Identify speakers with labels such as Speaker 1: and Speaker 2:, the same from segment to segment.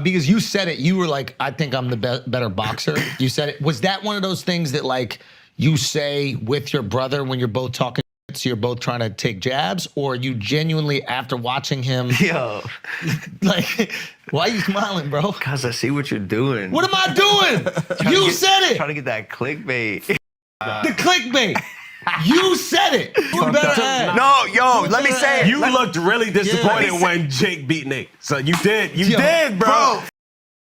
Speaker 1: Because you said it, you were like, I think I'm the better boxer. You said it. Was that one of those things that like you say with your brother when you're both talking, so you're both trying to take jabs, or you genuinely, after watching him, like, why are you smiling, bro?
Speaker 2: Because I see what you're doing.
Speaker 1: What am I doing? You said it.
Speaker 2: Trying to get that clickbait.
Speaker 1: The clickbait. You said it. You better add.
Speaker 2: No, yo, let me say it.
Speaker 3: You looked really disappointed when Jake beat Nate. So you did. You did, bro.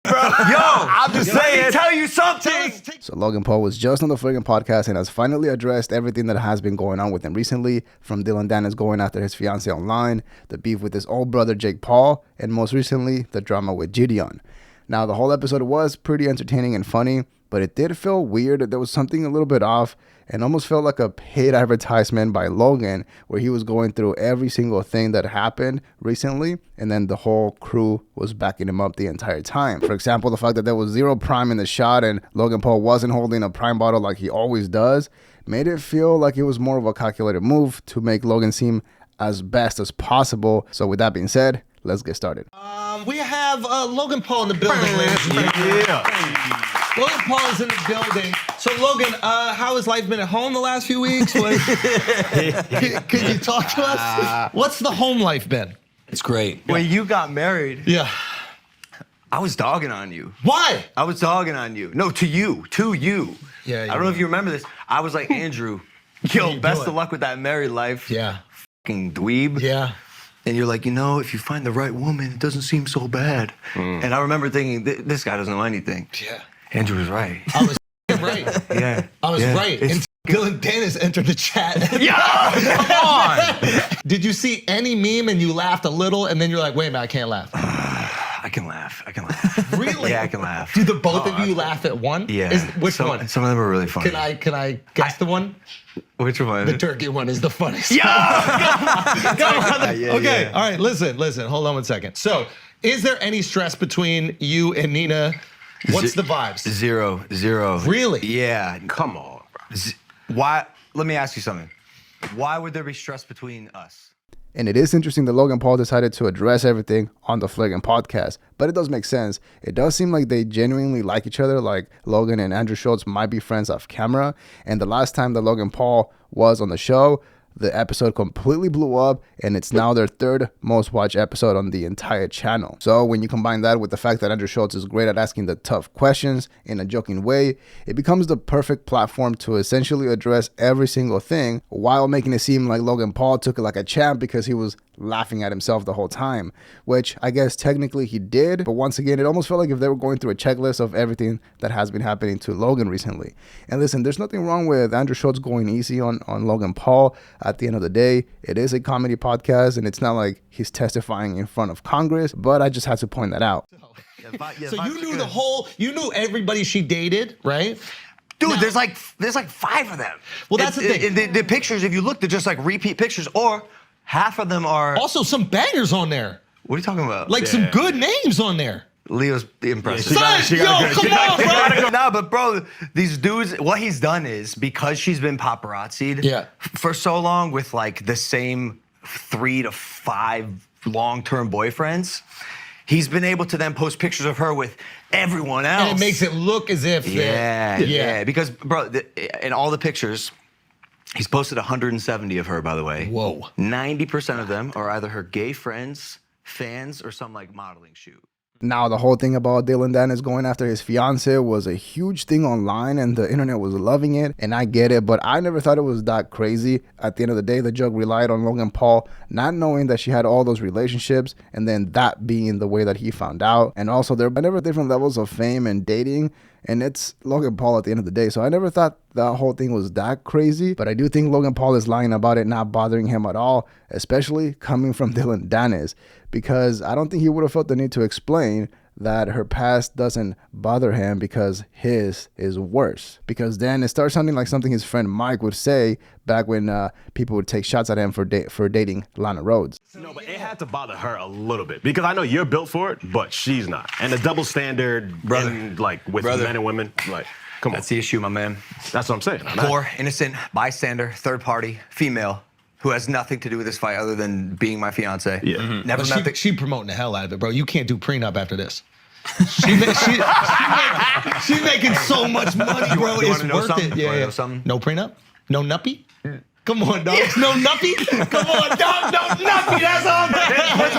Speaker 2: Bro, yo, I'm just saying. Let me tell you something.
Speaker 4: So Logan Paul was just on the Flagrant podcast and has finally addressed everything that has been going on with him recently, from Dillon Danis going after his fiance online, the beef with his old brother Jake Paul, and most recently, the drama with Jidion. Now, the whole episode was pretty entertaining and funny, but it did feel weird that there was something a little bit off and almost felt like a paid advertisement by Logan, where he was going through every single thing that happened recently, and then the whole crew was backing him up the entire time. For example, the fact that there was zero prime in the shot and Logan Paul wasn't holding a prime bottle like he always does made it feel like it was more of a calculated move to make Logan seem as best as possible. So with that being said, let's get started.
Speaker 1: We have Logan Paul in the building, ladies and gentlemen.
Speaker 3: Yeah.
Speaker 1: Logan Paul is in the building. So Logan, how has life been at home the last few weeks? Can you talk to us? What's the home life been?
Speaker 5: It's great.
Speaker 2: When you got married,
Speaker 1: Yeah.
Speaker 2: I was dogging on you.
Speaker 1: Why?
Speaker 2: I was dogging on you. No, to you.
Speaker 1: Yeah.
Speaker 2: I don't know if you remember this. I was like, Andrew, yo, best of luck with that married life.
Speaker 1: Yeah.
Speaker 2: Fucking dweeb.
Speaker 1: Yeah.
Speaker 2: And you're like, you know, if you find the right woman, it doesn't seem so bad. And I remember thinking, this guy doesn't know anything.
Speaker 1: Yeah.
Speaker 2: Andrew was right.
Speaker 1: I was right.
Speaker 2: Yeah.
Speaker 1: I was
Speaker 2: yeah.
Speaker 1: right.
Speaker 2: It's
Speaker 1: And Dylan Danis entered the chat.
Speaker 2: come on.
Speaker 1: Did you see any meme and you laughed a little and then you're like, wait a minute, I can't laugh?
Speaker 2: I can laugh.
Speaker 1: Really?
Speaker 2: Yeah, I can laugh.
Speaker 1: Do the both of you laugh at one?
Speaker 2: Yeah.
Speaker 1: Which one?
Speaker 2: Some of them are really funny.
Speaker 1: Can I guess the one?
Speaker 2: Which one?
Speaker 1: The turkey one is the funniest.
Speaker 2: Yeah.
Speaker 1: Come on.
Speaker 2: Yeah,
Speaker 1: Okay.
Speaker 2: yeah.
Speaker 1: All right. Listen. Hold on one second. So, is there any stress between you and Nina? What's the vibes?
Speaker 2: Zero.
Speaker 1: Really?
Speaker 2: Yeah.
Speaker 3: Come on, bro.
Speaker 2: Why? Let me ask you something. Why would there be stress between us?
Speaker 4: And it is interesting that Logan Paul decided to address everything on the Flagrant podcast, but it does make sense. It does seem like they genuinely like each other, like Logan and Andrew Schulz might be friends off camera. And the last time that Logan Paul was on the show, the episode completely blew up, and it's now their third most watched episode on the entire channel. So when you combine that with the fact that Andrew Schulz is great at asking the tough questions in a joking way, it becomes the perfect platform to essentially address every single thing while making it seem like Logan Paul took it like a champ because he was laughing at himself the whole time, which I guess technically he did, but once again, it almost felt like if they were going through a checklist of everything that has been happening to Logan recently. And listen, there's nothing wrong with Andrew Schulz going easy on Logan Paul. At the end of the day, it is a comedy podcast, and it's not like he's testifying in front of Congress, but I just had to point that out.
Speaker 1: So you knew everybody she dated, right?
Speaker 2: Dude,
Speaker 1: Now-
Speaker 2: there's like 5 of them.
Speaker 1: Well, that's the thing.
Speaker 2: The pictures, if you look, they're just like repeat pictures, or half of them are.
Speaker 1: Also, some bangers on there.
Speaker 2: What are you talking about?
Speaker 1: Like some good names on there.
Speaker 2: Leo's impressive.
Speaker 1: Come on, bro.
Speaker 2: No, but bro, these dudes, what he's done is, because she's been paparazzi'd for so long with like the same 3 to 5 long-term boyfriends, he's been able to then post pictures of her with everyone else.
Speaker 1: And it makes it look as if
Speaker 2: Yeah. Because, bro, in all the pictures, he's posted 170 of her, by the way.
Speaker 1: Whoa.
Speaker 2: 90% of them are either her gay friends, fans, or some like modeling shoot.
Speaker 4: Now, the whole thing about Dillon Danis going after his fiance was a huge thing online, and the internet was loving it, and I get it, but I never thought it was that crazy. At the end of the day, the joke relied on Logan Paul not knowing that she had all those relationships, and then that being the way that he found out. And also, there are never different levels of fame and dating, and it's Logan Paul at the end of the day. So I never thought that whole thing was that crazy, but I do think Logan Paul is lying about it not bothering him at all, especially coming from Dillon Danis, because I don't think he would have felt the need to explain that her past doesn't bother him because his is worse. Because then it starts sounding like something his friend Mike would say back when people would take shots at him for dating Lana Rhodes.
Speaker 3: No, but it had to bother her a little bit because I know you're built for it, but she's not. And the double standard, with men and women, like, come on.
Speaker 2: That's the issue, my man.
Speaker 3: That's what I'm saying.
Speaker 2: Poor, innocent, bystander, third party, female, who has nothing to do with this fight other than being my fiance.
Speaker 3: Yeah.
Speaker 2: Never met
Speaker 1: She promoting the hell out of it, bro. You can't do prenup after this. She's making so much money, bro.
Speaker 2: You
Speaker 1: It's
Speaker 2: wanna know
Speaker 1: worth
Speaker 2: something?
Speaker 1: it.
Speaker 2: You wanna
Speaker 1: Yeah.
Speaker 2: know something?
Speaker 1: No prenup? No nuppy? Come on, dog. No nuppy? Come on, dog. No nuppy. That's all.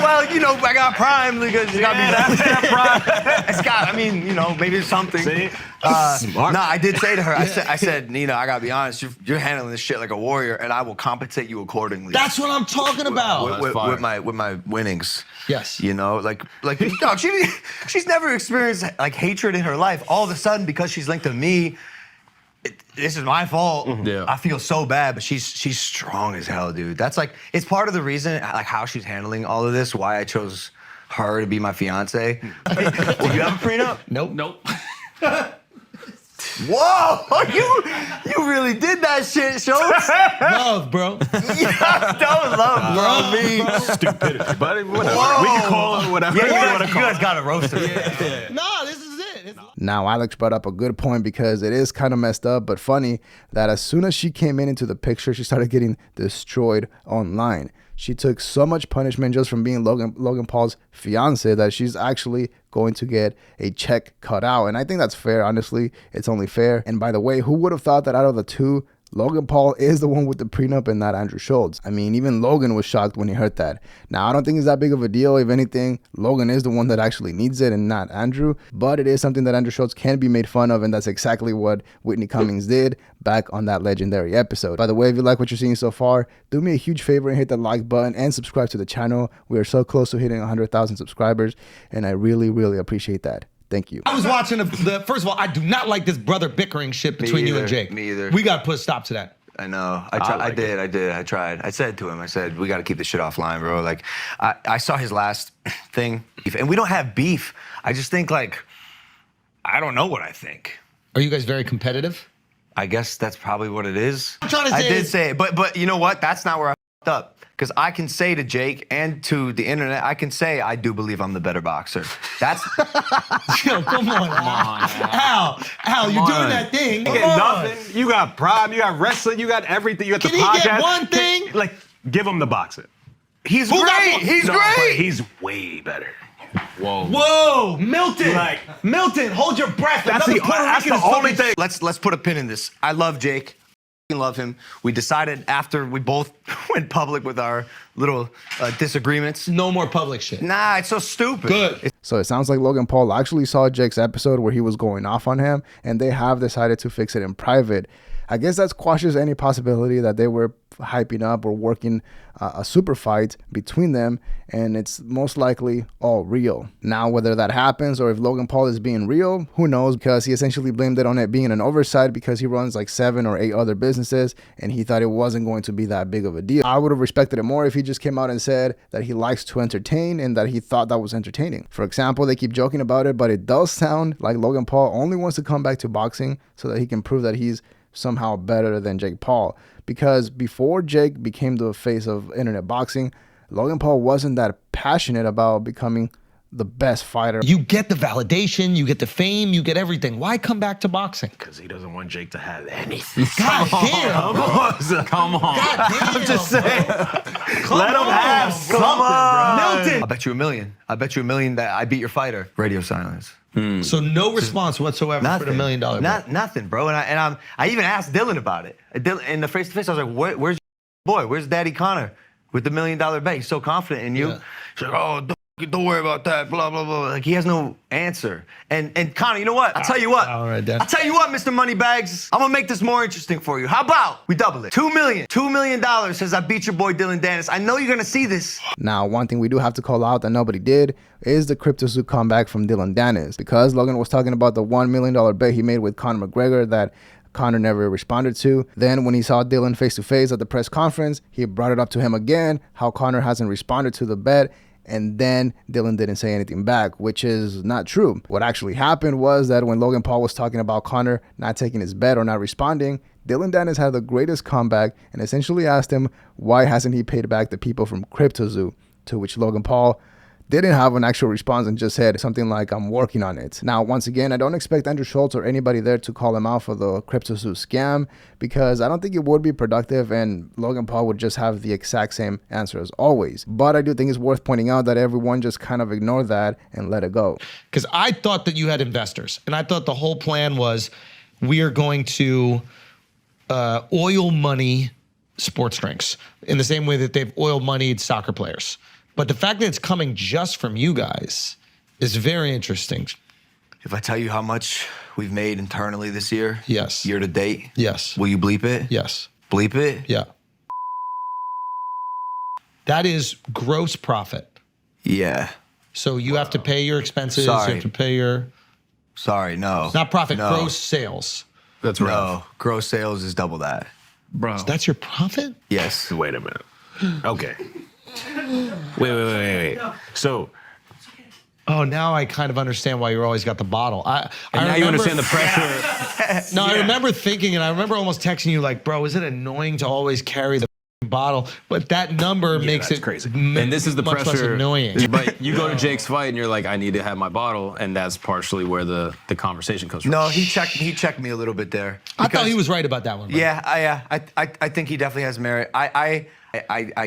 Speaker 2: Well, you know, I got Prime because you got me that Prime. It's got. I mean, you know, maybe it's something.
Speaker 3: See?
Speaker 2: No, I did say to her. I said, Nina, I gotta be honest. You're handling this shit like a warrior, and I will compensate you accordingly.
Speaker 1: That's what I'm talking about.
Speaker 2: With my winnings.
Speaker 1: Yes.
Speaker 2: You know, like dog, she's never experienced like hatred in her life. All of a sudden, because she's linked to me, this is my fault.
Speaker 3: Yeah.
Speaker 2: I feel so bad, but she's strong as hell, dude. That's like, it's part of the reason, like how she's handling all of this, why I chose her to be my fiance. Do you have a prenup?
Speaker 1: Nope.
Speaker 2: Whoa, you really did that shit, Schulz.
Speaker 1: Love, bro.
Speaker 2: Don't love, bro. Me.
Speaker 3: Stupidity, buddy. Whatever.
Speaker 2: Whoa.
Speaker 3: We can call it whatever
Speaker 2: Yeah,
Speaker 3: we want to
Speaker 2: you
Speaker 3: call
Speaker 2: guys
Speaker 3: it.
Speaker 2: got to roast her.
Speaker 1: No, this is it.
Speaker 4: Now, Alex brought up a good point because it is kind of messed up, but funny that as soon as she came into the picture, she started getting destroyed online. She took so much punishment just from being Logan Paul's fiance that she's actually going to get a check cut out. And I think that's fair, honestly. It's only fair. And by the way, who would have thought that out of the two, Logan Paul is the one with the prenup and not Andrew Schulz? I mean, even Logan was shocked when he heard that. Now, I don't think it's that big of a deal. If anything, Logan is the one that actually needs it and not Andrew. But it is something that Andrew Schulz can be made fun of, and that's exactly what Whitney Cummings did back on that legendary episode. By the way, if you like what you're seeing so far, do me a huge favor and hit the like button and subscribe to the channel. We are so close to hitting 100,000 subscribers, and I really, really appreciate that. Thank you.
Speaker 1: I was watching the first of all, I do not like this brother bickering shit between you and Jake.
Speaker 2: Me either.
Speaker 1: We got to put a stop to that.
Speaker 2: I know. I tried. I said to him, I said, we got to keep this shit offline, bro. Like, I saw his last thing, and we don't have beef. I just think, like, I don't know what I think.
Speaker 1: Are you guys very competitive?
Speaker 2: I guess that's probably what it is.
Speaker 1: I'm trying to say
Speaker 2: I did say it, but you know what? That's not where I fucked up. Because I can say to Jake and to the internet, I can say I do believe I'm the better boxer. That's
Speaker 1: Yo, come on, Al. Al, you're doing that thing.
Speaker 3: You
Speaker 1: Come
Speaker 3: get
Speaker 1: on.
Speaker 3: nothing. You got Prime. You got wrestling. You got everything. You got
Speaker 1: Can
Speaker 3: the
Speaker 1: he
Speaker 3: podcast.
Speaker 1: get one thing?
Speaker 3: Like, give him the boxing.
Speaker 2: he's
Speaker 1: Who got
Speaker 2: great.
Speaker 1: one?
Speaker 2: He's
Speaker 3: No, but
Speaker 2: great.
Speaker 3: he's way better. Whoa.
Speaker 1: Whoa, Milton.
Speaker 3: Like-
Speaker 1: Milton, hold your breath.
Speaker 3: That's
Speaker 1: Another
Speaker 3: the-
Speaker 1: Puerto
Speaker 3: that's
Speaker 1: Rican
Speaker 3: the
Speaker 1: is
Speaker 3: only
Speaker 1: fucking-
Speaker 3: thing.
Speaker 2: Let's put a pin in this. I love Jake. I love him. We decided after we both went public with our little disagreements.
Speaker 1: No more public shit.
Speaker 2: Nah, it's so stupid.
Speaker 1: Good.
Speaker 4: So it sounds like Logan Paul actually saw Jake's episode where he was going off on him, and they have decided to fix it in private. I guess that squashes any possibility that they were hyping up or working a super fight between them, and it's most likely all real. Now, whether that happens or if Logan Paul is being real, who knows, because he essentially blamed it on it being an oversight because he runs like 7 or 8 other businesses, and he thought it wasn't going to be that big of a deal. I would have respected it more if he just came out and said that he likes to entertain and that he thought that was entertaining. For example, they keep joking about it, but it does sound like Logan Paul only wants to come back to boxing so that he can prove that he's somehow better than Jake Paul, because before Jake became the face of internet boxing, Logan Paul wasn't that passionate about becoming the best fighter.
Speaker 1: You get the validation, you get the fame, you get everything. Why come back to boxing?
Speaker 3: Because he doesn't want Jake to have anything.
Speaker 1: God damn, bro.
Speaker 3: Come on.
Speaker 1: God damn,
Speaker 3: I'm just saying.
Speaker 1: Come
Speaker 3: Let him
Speaker 1: on,
Speaker 3: have
Speaker 1: bro.
Speaker 3: something, bro.
Speaker 1: Milton.
Speaker 2: I'll bet you $1 million. I bet you $1 million that I beat your fighter. Radio silence.
Speaker 1: So no response whatsoever for the $1 million bet.
Speaker 2: Nothing, bro. And I even asked Dillon about it. In the face-to-face, I was like, where's your boy? Where's Daddy Connor with the $1 million bet? He's so confident in you.
Speaker 1: Yeah.
Speaker 2: She's like, oh, don't worry about that, blah, blah, blah. Like, he has no answer. And Connor, you know what? I'll tell you what.
Speaker 1: All right, Dan.
Speaker 2: I'll tell you what, Mr. Moneybags. I'm going to make this more interesting for you. How about we double it? $2 million. $2 million says I beat your boy Dillon Danis. I know you're going to see this.
Speaker 4: Now, one thing we do have to call out that nobody did is the CryptoZoo comeback from Dillon Danis, because Logan was talking about the $1 million bet he made with Conor McGregor that Conor never responded to. Then when he saw Dillon face to face at the press conference, he brought it up to him again, how Conor hasn't responded to the bet. And then Dillon didn't say anything back, which is not true. What actually happened was that when Logan Paul was talking about Conor not taking his bet or not responding, Dillon Danis had the greatest comeback and essentially asked him why hasn't he paid back the people from CryptoZoo, to which Logan Paul didn't have an actual response and just said something like, I'm working on it. Now, once again, I don't expect Andrew Schulz or anybody there to call him out for the CryptoZoo scam, because I don't think it would be productive and Logan Paul would just have the exact same answer as always. But I do think it's worth pointing out that everyone just kind of ignored that and let it go.
Speaker 1: Because I thought that you had investors, and I thought the whole plan was we are going to oil money sports drinks in the same way that they've oil moneyed soccer players. But the fact that it's coming just from you guys is very interesting.
Speaker 2: If I tell you how much we've made internally this year,
Speaker 1: yes,
Speaker 2: year to date,
Speaker 1: yes,
Speaker 2: will you bleep it?
Speaker 1: Yes.
Speaker 2: Bleep it?
Speaker 1: Yeah. That is gross profit.
Speaker 2: Yeah.
Speaker 1: So you have to pay your expenses.
Speaker 2: Sorry.
Speaker 1: You have to pay your.
Speaker 2: Sorry, no.
Speaker 1: It's not profit,
Speaker 2: no.
Speaker 1: gross sales.
Speaker 3: That's right.
Speaker 2: No, gross sales is double that.
Speaker 5: Bro.
Speaker 1: So that's your profit?
Speaker 2: Yes.
Speaker 3: Wait a minute. Okay. Wait. So.
Speaker 1: Oh, now I kind of understand why you always got the bottle.
Speaker 5: And now you understand the pressure.
Speaker 1: No, I remember thinking, and I remember almost texting you like, bro, is it annoying to always carry the bottle? But that number makes it
Speaker 3: crazy.
Speaker 5: And this is the
Speaker 1: much less
Speaker 5: pressure.
Speaker 1: annoying.
Speaker 5: But you go to Jake's fight and you're like, I need to have my bottle, and that's partially where the conversation comes from.
Speaker 2: No, he checked me a little bit there.
Speaker 1: I thought he was right about that one. Bro.
Speaker 2: Yeah, I think he definitely has merit. I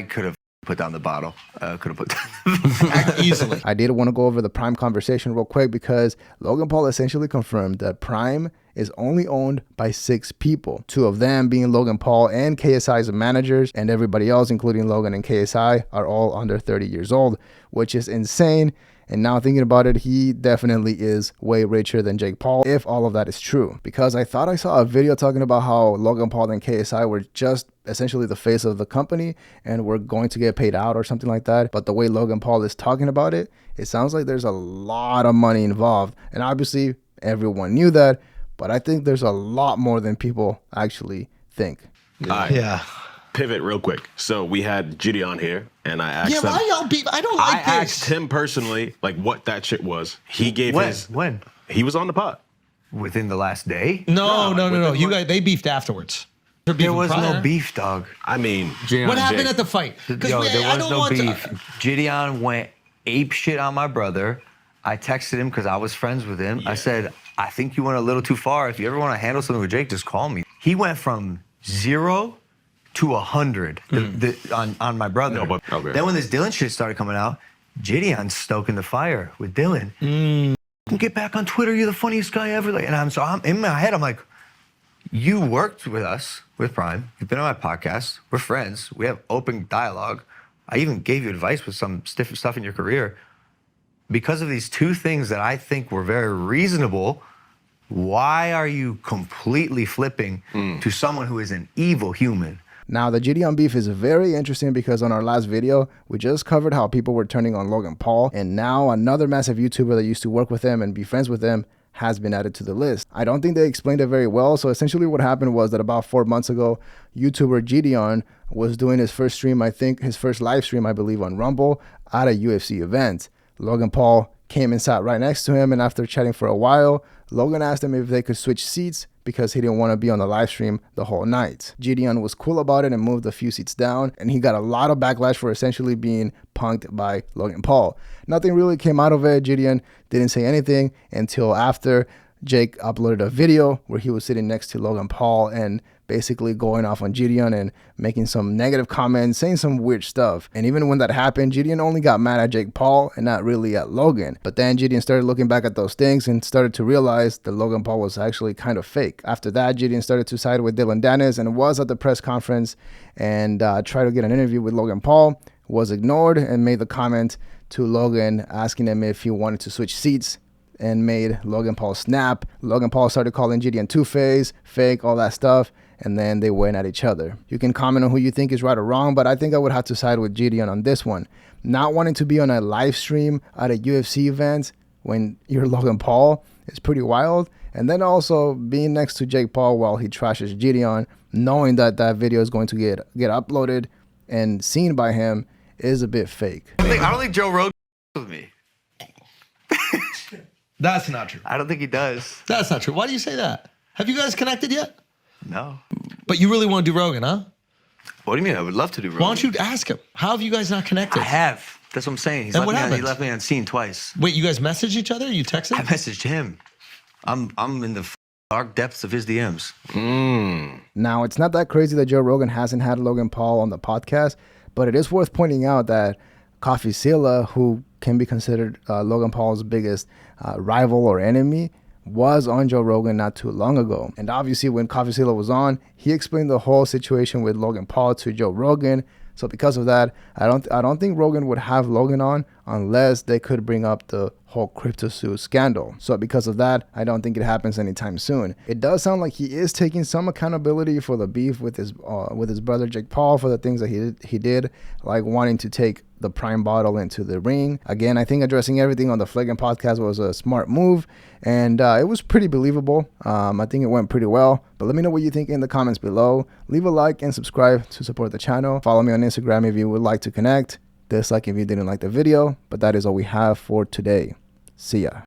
Speaker 2: could have put down the bottle. Could have put down
Speaker 1: Easily.
Speaker 4: I did want to go over the Prime conversation real quick because Logan Paul essentially confirmed that Prime is only owned by 6 people, 2 of them being Logan Paul and KSI's managers, and everybody else, including Logan and KSI, are all under 30 years old, which is insane. And now thinking about it, he definitely is way richer than Jake Paul, if all of that is true. Because I thought I saw a video talking about how Logan Paul and KSI were just essentially the face of the company and were going to get paid out or something like that. But the way Logan Paul is talking about it, it sounds like there's a lot of money involved. And obviously everyone knew that, but I think there's a lot more than people actually think.
Speaker 1: Yeah.
Speaker 3: Pivot real quick. So we had Jidion here, and I asked him.
Speaker 1: Why y'all beef? I don't like this.
Speaker 3: I asked him personally, like, what that shit was. He gave
Speaker 2: when?
Speaker 3: He was on the pod.
Speaker 2: Within the last day?
Speaker 1: No. You guys, they beefed afterwards.
Speaker 2: There was no beef, dog.
Speaker 3: I mean,
Speaker 1: what happened at the fight?
Speaker 2: Yo, there was no beef. Jidion went ape shit on my brother. I texted him because I was friends with him. Yeah. I said, I think you went a little too far. If you ever want to handle something with Jake, just call me. He went from 0 to 100 on my brother.
Speaker 3: No, but, okay.
Speaker 2: Then when this Dillon shit started coming out, Jidion's stoking the fire with Dillon. Get back on Twitter. You're the funniest guy ever. Like, and I'm in my head. I'm like, you worked with us with Prime. You've been on my podcast. We're friends. We have open dialogue. I even gave you advice with some stiff stuff in your career. Because of these 2 things that I think were very reasonable, why are you completely flipping to someone who is an evil human?
Speaker 4: Now, the Jidion beef is very interesting because on our last video, we just covered how people were turning on Logan Paul, and now another massive YouTuber that used to work with him and be friends with him has been added to the list. I don't think they explained it very well, so essentially what happened was that about 4 months ago, YouTuber Jidion was doing his first stream, I think his first live stream, I believe, on Rumble at a UFC event. Logan Paul came and sat right next to him, and after chatting for a while, Logan asked him if they could switch seats because he didn't want to be on the live stream the whole night. Jidion was cool about it and moved a few seats down, and he got a lot of backlash for essentially being punked by Logan Paul. Nothing really came out of it. Jidion didn't say anything until after Jake uploaded a video where he was sitting next to Logan Paul and basically going off on Jidion and making some negative comments, saying some weird stuff. And even when that happened, Jidion only got mad at Jake Paul and not really at Logan. But then Jidion started looking back at those things and started to realize that Logan Paul was actually kind of fake. After that, Jidion started to side with Dillon Danis and was at the press conference and tried to get an interview with Logan Paul, was ignored, and made the comment to Logan asking him if he wanted to switch seats, and made Logan Paul snap. Logan Paul started calling Jidion two-face, fake, all that stuff, and then they went at each other. You can comment on who you think is right or wrong, but I think I would have to side with Jidion on this one. Not wanting to be on a live stream at a UFC event when you're Logan Paul is pretty wild. And then also being next to Jake Paul while he trashes Jidion, knowing that that video is going to get uploaded and seen by him, is a bit fake.
Speaker 2: I don't think Joe Rogan with me.
Speaker 1: That's not true.
Speaker 2: I don't think he does.
Speaker 1: That's not true. Why do you say that? Have you guys connected yet?
Speaker 2: No.
Speaker 1: But you really want to do Rogan, huh?
Speaker 2: What do you mean? I would love to do Rogan.
Speaker 1: Why don't you ask him? How have you guys not connected?
Speaker 2: I have. That's what I'm saying.
Speaker 1: And what
Speaker 2: He
Speaker 1: happened?
Speaker 2: left me unseen twice.
Speaker 1: Wait, you guys messaged each other? You texted?
Speaker 2: I messaged him. I'm in the dark depths of his DMs.
Speaker 4: Now, it's not that crazy that Joe Rogan hasn't had Logan Paul on the podcast, but it is worth pointing out that Coffeezilla, who can be considered Logan Paul's biggest rival or enemy, was on Joe Rogan not too long ago. And obviously when Coffeezilla was on, he explained the whole situation with Logan Paul to Joe Rogan. So because of that, I don't think Rogan would have Logan on unless they could bring up the whole CryptoSue scandal. So because of that, I don't think it happens anytime soon. It does sound like he is taking some accountability for the beef with his brother Jake Paul, for the things that he did, like wanting to take the Prime bottle into the ring. Again, I think addressing everything on the Flagrant podcast was a smart move, and it was pretty believable. I think it went pretty well, but let me know what you think in the comments below. Leave a like and subscribe to support the channel. Follow me on Instagram if you would like to connect. Dislike if you didn't like the video, but that is all we have for today. See ya.